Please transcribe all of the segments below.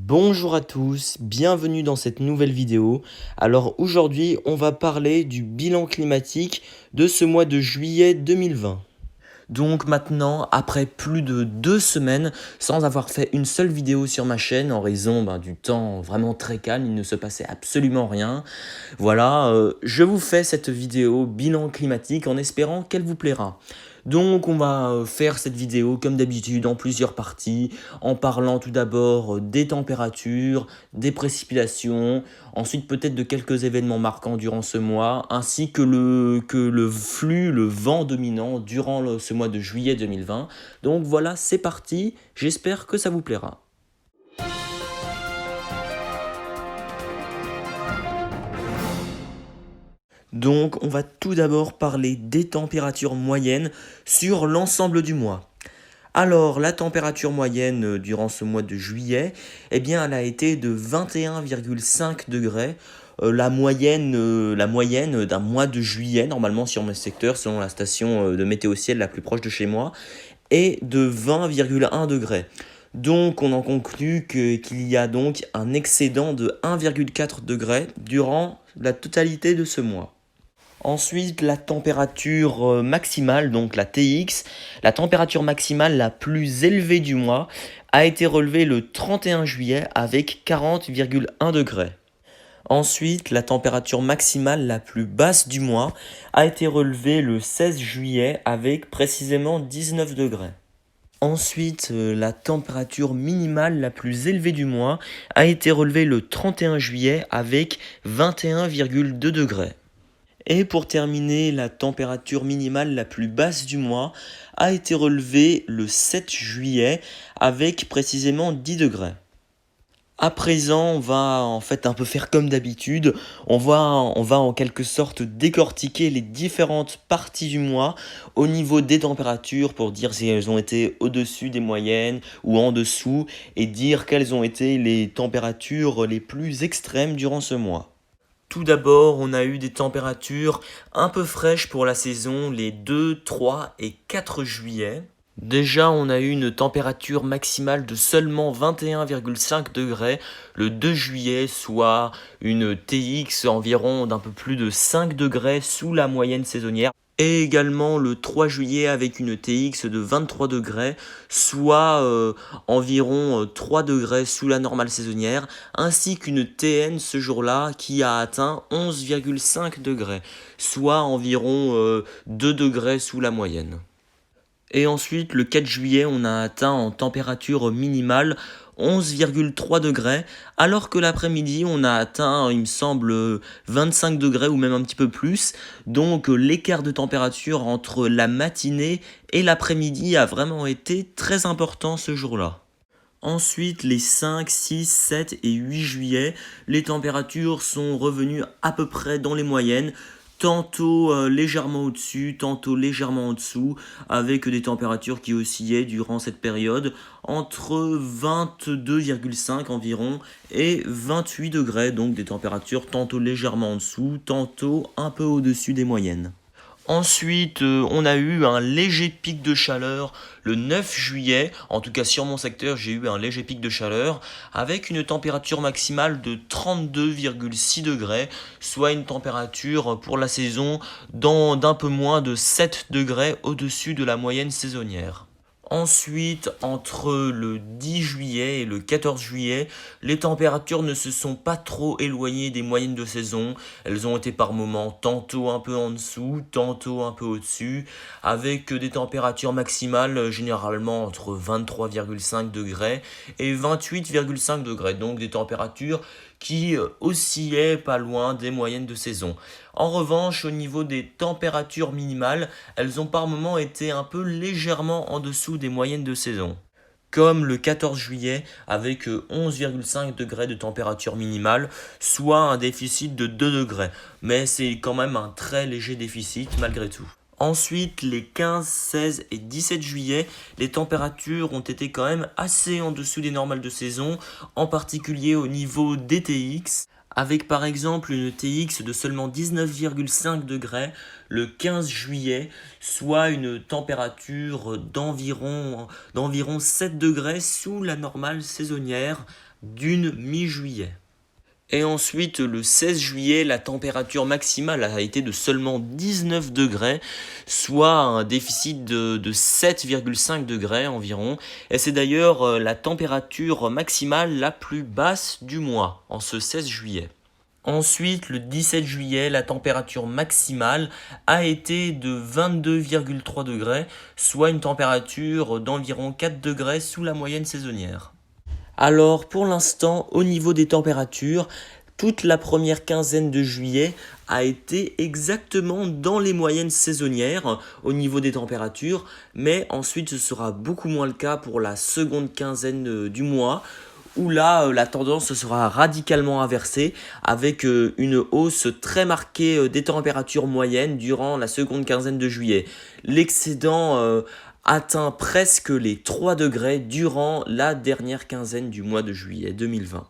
Bonjour à tous, bienvenue dans cette nouvelle vidéo. Alors aujourd'hui, on va parler du bilan climatique de ce mois de juillet 2020. Donc maintenant, après plus de 2 semaines, sans avoir fait une seule vidéo sur ma chaîne, en raison du temps vraiment très calme, il ne se passait absolument rien. Voilà, je vous fais cette vidéo bilan climatique en espérant qu'elle vous plaira. Donc on va faire cette vidéo comme d'habitude en plusieurs parties, en parlant tout d'abord des températures, des précipitations, ensuite peut-être de quelques événements marquants durant ce mois, ainsi que le flux, le vent dominant durant ce mois de juillet 2020. Donc voilà, c'est parti, j'espère que ça vous plaira. Donc on va tout d'abord parler des températures moyennes sur l'ensemble du mois. Alors la température moyenne durant ce mois de juillet, eh bien elle a été de 21,5 degrés. La moyenne d'un mois de juillet, normalement sur mon secteur, selon la station de météo ciel la plus proche de chez moi, est de 20,1 degrés. Donc on en conclut qu'il y a donc un excédent de 1,4 degrés durant la totalité de ce mois. Ensuite, la température maximale, donc la TX, la température maximale la plus élevée du mois, a été relevée le 31 juillet avec 40,1 degrés. Ensuite, la température maximale la plus basse du mois a été relevée le 16 juillet avec précisément 19 degrés. Ensuite, la température minimale la plus élevée du mois a été relevée le 31 juillet avec 21,2 degrés. Et pour terminer, la température minimale la plus basse du mois a été relevée le 7 juillet avec précisément 10 degrés. À présent, on va en fait un peu faire comme d'habitude. On va en quelque sorte décortiquer les différentes parties du mois au niveau des températures pour dire si elles ont été au-dessus des moyennes ou en dessous et dire quelles ont été les températures les plus extrêmes durant ce mois. Tout d'abord, on a eu des températures un peu fraîches pour la saison les 2, 3 et 4 juillet. Déjà, on a eu une température maximale de seulement 21,5 degrés le 2 juillet, soit une TX environ d'un peu plus de 5 degrés sous la moyenne saisonnière. Et également le 3 juillet avec une TX de 23 degrés, soit environ 3 degrés sous la normale saisonnière, ainsi qu'une TN ce jour-là qui a atteint 11,5 degrés, soit environ 2 degrés sous la moyenne. Et ensuite, le 4 juillet, on a atteint en température minimale 11,3 degrés, alors que l'après-midi, on a atteint, il me semble, 25 degrés ou même un petit peu plus. Donc l'écart de température entre la matinée et l'après-midi a vraiment été très important ce jour-là. Ensuite, les 5, 6, 7 et 8 juillet, les températures sont revenues à peu près dans les moyennes, tantôt légèrement au-dessus, tantôt légèrement en dessous, avec des températures qui oscillaient durant cette période entre 22,5 environ et 28 degrés, donc des températures tantôt légèrement en dessous, tantôt un peu au-dessus des moyennes. Ensuite, on a eu un léger pic de chaleur le 9 juillet. En tout cas, sur mon secteur, j'ai eu un léger pic de chaleur avec une température maximale de 32,6 degrés, soit une température pour la saison d'un peu moins de 7 degrés au-dessus de la moyenne saisonnière. Ensuite, entre le 10 juillet et le 14 juillet, les températures ne se sont pas trop éloignées des moyennes de saison. Elles ont été par moments tantôt un peu en dessous, tantôt un peu au-dessus, avec des températures maximales généralement entre 23,5 degrés et 28,5 degrés. Donc des températures qui oscillaient pas loin des moyennes de saison. En revanche, au niveau des températures minimales, elles ont par moments été un peu légèrement en dessous des moyennes de saison. Comme le 14 juillet avec 11,5 degrés de température minimale, soit un déficit de 2 degrés. Mais c'est quand même un très léger déficit malgré tout. Ensuite, les 15, 16 et 17 juillet, les températures ont été quand même assez en dessous des normales de saison, en particulier au niveau des TX, avec par exemple une TX de seulement 19,5 degrés le 15 juillet, soit une température d'environ 7 degrés sous la normale saisonnière, d'une mi-juillet. Et ensuite, le 16 juillet, la température maximale a été de seulement 19 degrés, soit un déficit de 7,5 degrés environ. Et c'est d'ailleurs la température maximale la plus basse du mois, en ce 16 juillet. Ensuite, le 17 juillet, la température maximale a été de 22,3 degrés, soit une température d'environ 4 degrés sous la moyenne saisonnière. Alors pour l'instant, au niveau des températures, toute la première quinzaine de juillet a été exactement dans les moyennes saisonnières au niveau des températures, mais ensuite ce sera beaucoup moins le cas pour la seconde quinzaine du mois, où là la tendance sera radicalement inversée avec une hausse très marquée des températures moyennes durant la seconde quinzaine de juillet. L'excédent atteint presque les 3 degrés durant la dernière quinzaine du mois de juillet 2020.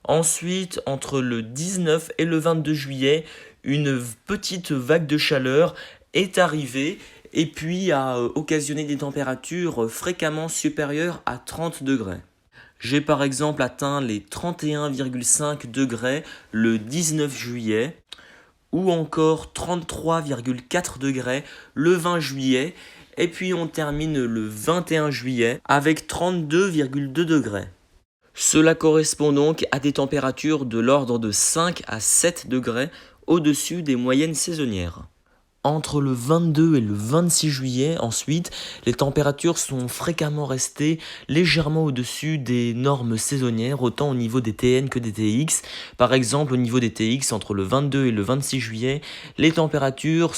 Ensuite, entre le 19 et le 22 juillet, une petite vague de chaleur est arrivée et puis a occasionné des températures fréquemment supérieures à 30 degrés. J'ai par exemple atteint les 31,5 degrés le 19 juillet ou encore 33,4 degrés le 20 juillet. Et puis on termine le 21 juillet avec 32,2 degrés. Cela correspond donc à des températures de l'ordre de 5 à 7 degrés au-dessus des moyennes saisonnières. Entre le 22 et le 26 juillet, ensuite, les températures sont fréquemment restées légèrement au-dessus des normes saisonnières, autant au niveau des TN que des TX. Par exemple, au niveau des TX, entre le 22 et le 26 juillet, les températures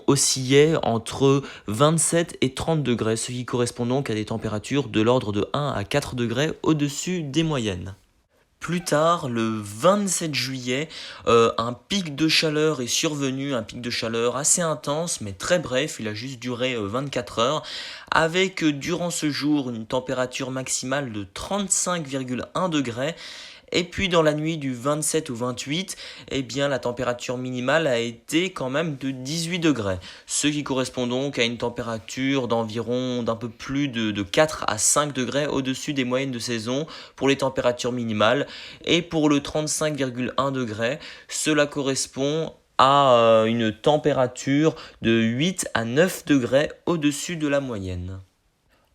oscillaient entre 27 et 30 degrés, ce qui correspond donc à des températures de l'ordre de 1 à 4 degrés au-dessus des moyennes. Plus tard, le 27 juillet, un pic de chaleur est survenu, un pic de chaleur assez intense mais très bref, il a juste duré 24 heures, avec durant ce jour une température maximale de 35,1 degrés. Et puis dans la nuit du 27 au 28, eh bien, la température minimale a été quand même de 18 degrés, ce qui correspond donc à une température d'environ d'un peu plus de 4 à 5 degrés au-dessus des moyennes de saison pour les températures minimales. Et pour le 35,1 degrés, cela correspond à une température de 8 à 9 degrés au-dessus de la moyenne.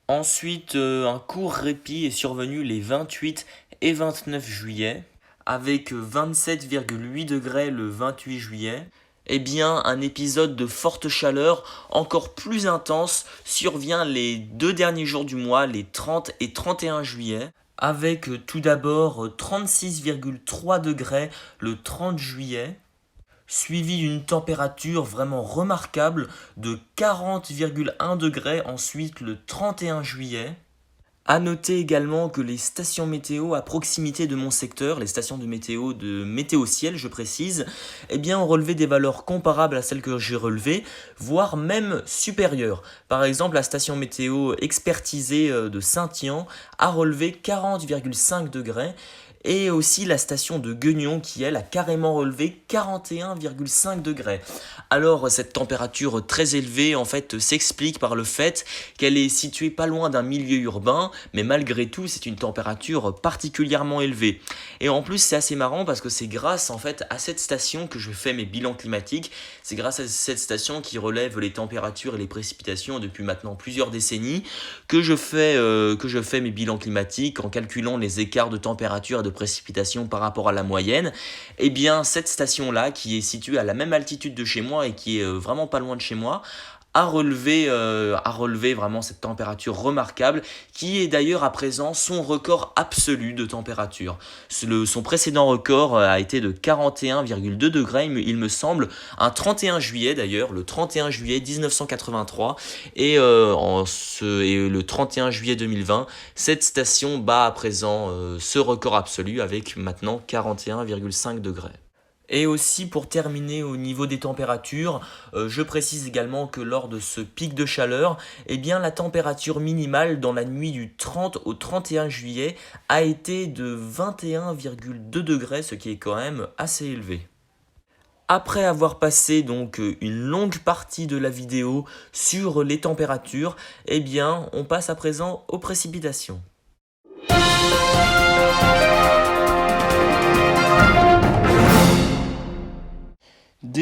Ensuite, un court répit est survenu les 28 et 29 juillet, avec 27,8 degrés le 28 juillet. Eh bien, un épisode de forte chaleur encore plus intense survient les 2 derniers jours du mois, les 30 et 31 juillet, avec tout d'abord 36,3 degrés le 30 juillet, suivi d'une température vraiment remarquable de 40,1 degrés ensuite le 31 juillet. A noter également que les stations météo à proximité de mon secteur, les stations de météo ciel je précise, eh bien ont relevé des valeurs comparables à celles que j'ai relevées, voire même supérieures. Par exemple, la station météo expertisée de Saint-Yan a relevé 40,5 degrés. Et aussi la station de Guignon qui, elle, a carrément relevé 41,5 degrés. Alors, cette température très élevée, en fait, s'explique par le fait qu'elle est située pas loin d'un milieu urbain, mais malgré tout, c'est une température particulièrement élevée. Et en plus, c'est assez marrant parce que c'est grâce, en fait, à cette station que je fais mes bilans climatiques. C'est grâce à cette station qui relève les températures et les précipitations depuis maintenant plusieurs décennies que je fais mes bilans climatiques en calculant les écarts de température et de précipitations par rapport à la moyenne. Et bien cette station là qui est située à la même altitude de chez moi et qui est vraiment pas loin de chez moi a relevé vraiment cette température remarquable qui est d'ailleurs à présent son record absolu de température. Son précédent record a été de 41,2 degrés, il me semble, un 31 juillet d'ailleurs, le 31 juillet 1983 et le 31 juillet 2020, cette station bat à présent ce record absolu avec maintenant 41,5 degrés. Et aussi pour terminer au niveau des températures, je précise également que lors de ce pic de chaleur, eh bien, la température minimale dans la nuit du 30 au 31 juillet a été de 21,2 degrés, ce qui est quand même assez élevé. Après avoir passé donc une longue partie de la vidéo sur les températures, eh bien, on passe à présent aux précipitations.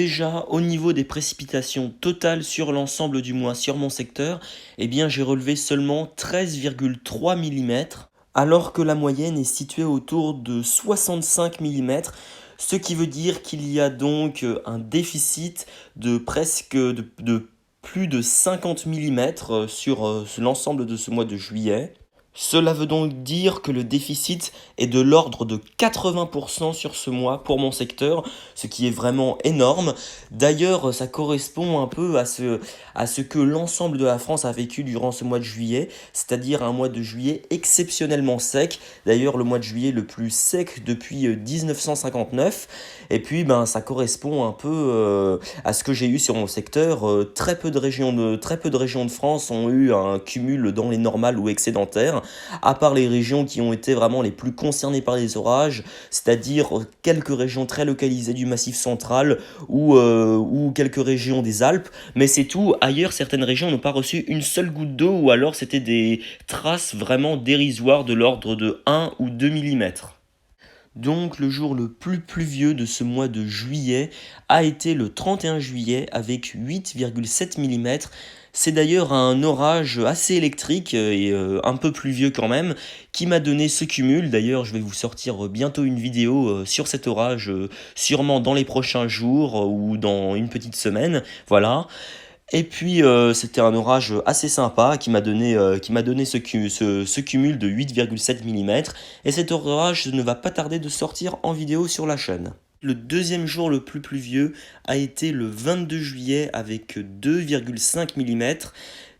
Déjà, au niveau des précipitations totales sur l'ensemble du mois sur mon secteur, eh bien j'ai relevé seulement 13,3 mm, alors que la moyenne est située autour de 65 mm, ce qui veut dire qu'il y a donc un déficit de presque de plus de 50 mm sur l'ensemble de ce mois de juillet. Cela veut donc dire que le déficit est de l'ordre de 80% sur ce mois pour mon secteur, ce qui est vraiment énorme. D'ailleurs, ça correspond un peu à ce que l'ensemble de la France a vécu durant ce mois de juillet, c'est-à-dire un mois de juillet exceptionnellement sec. D'ailleurs, le mois de juillet le plus sec depuis 1959. Et puis, ça correspond un peu à ce que j'ai eu sur mon secteur. Très peu de régions de France ont eu un cumul dans les normales ou excédentaires, à part les régions qui ont été vraiment les plus concernées par les orages, c'est-à-dire quelques régions très localisées du Massif central ou quelques régions des Alpes, mais c'est tout. Ailleurs, certaines régions n'ont pas reçu une seule goutte d'eau, ou alors c'était des traces vraiment dérisoires de l'ordre de 1 ou 2 mm. Donc le jour le plus pluvieux de ce mois de juillet a été le 31 juillet avec 8,7 mm. C'est d'ailleurs un orage assez électrique et un peu pluvieux quand même qui m'a donné ce cumul. D'ailleurs, je vais vous sortir bientôt une vidéo sur cet orage, sûrement dans les prochains jours ou dans une petite semaine. Voilà. Et puis c'était un orage assez sympa qui m'a donné ce cumul de 8,7 mm. Et cet orage ne va pas tarder de sortir en vidéo sur la chaîne. Le deuxième jour le plus pluvieux a été le 22 juillet avec 2,5 mm.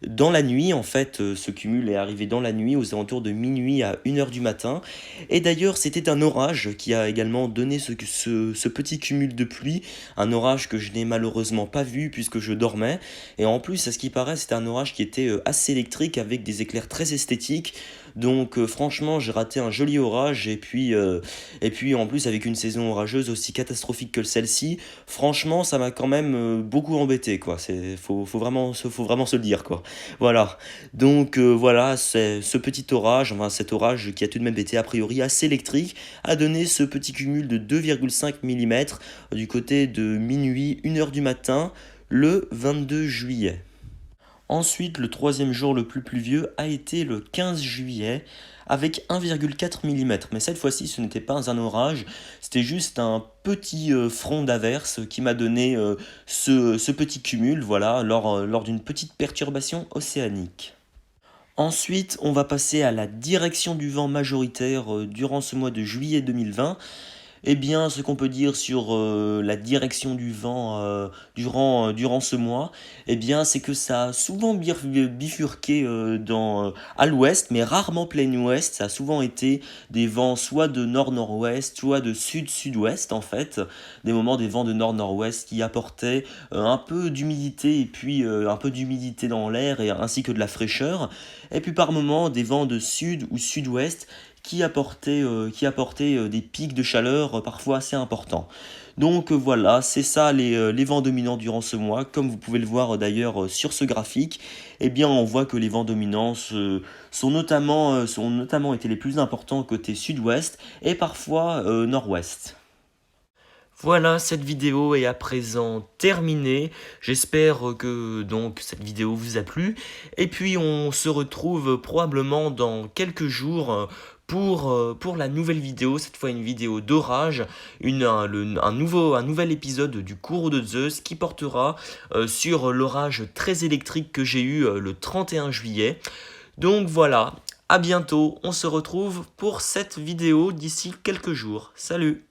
Dans la nuit, en fait, ce cumul est arrivé dans la nuit, aux alentours de minuit à 1h du matin. Et d'ailleurs, c'était un orage qui a également donné ce petit cumul de pluie. Un orage que je n'ai malheureusement pas vu puisque je dormais. Et en plus, à ce qui paraît, c'était un orage qui était assez électrique avec des éclairs très esthétiques. Donc franchement, j'ai raté un joli orage. Et puis en plus, avec une saison orageuse aussi catastrophique que celle-ci, franchement, ça m'a quand même beaucoup embêté, quoi. Faut vraiment se le dire, quoi. Voilà, donc voilà, c'est ce petit orage, enfin cet orage qui a tout de même été a priori assez électrique, a donné ce petit cumul de 2,5 mm du côté de minuit, 1h du matin, le 22 juillet. Ensuite, le troisième jour le plus pluvieux a été le 15 juillet avec 1,4 mm. Mais cette fois-ci, ce n'était pas un orage, c'était juste un petit front d'averse qui m'a donné ce petit cumul, voilà, lors d'une petite perturbation océanique. Ensuite, on va passer à la direction du vent majoritaire durant ce mois de juillet 2020. Eh bien, ce qu'on peut dire sur la direction du vent durant ce mois, eh bien, c'est que ça a souvent bifurqué à l'ouest, mais rarement plein ouest. Ça a souvent été des vents soit de nord-nord-ouest, soit de sud-sud-ouest, en fait. Des vents de nord-nord-ouest qui apportaient un peu d'humidité et puis un peu d'humidité dans l'air ainsi que de la fraîcheur. Et puis par moments, des vents de sud ou sud-ouest qui apportait des pics de chaleur parfois assez importants. Donc voilà, c'est ça les vents dominants durant ce mois. Comme vous pouvez le voir d'ailleurs sur ce graphique, eh bien on voit que les vents dominants sont notamment été les plus importants côté sud-ouest et parfois nord-ouest. Voilà, cette vidéo est à présent terminée. J'espère que donc cette vidéo vous a plu. Et puis on se retrouve probablement dans quelques jours pour la nouvelle vidéo, cette fois une vidéo d'orage, un nouvel épisode du cours de Zeus qui portera sur l'orage très électrique que j'ai eu le 31 juillet. Donc voilà, à bientôt, on se retrouve pour cette vidéo d'ici quelques jours. Salut!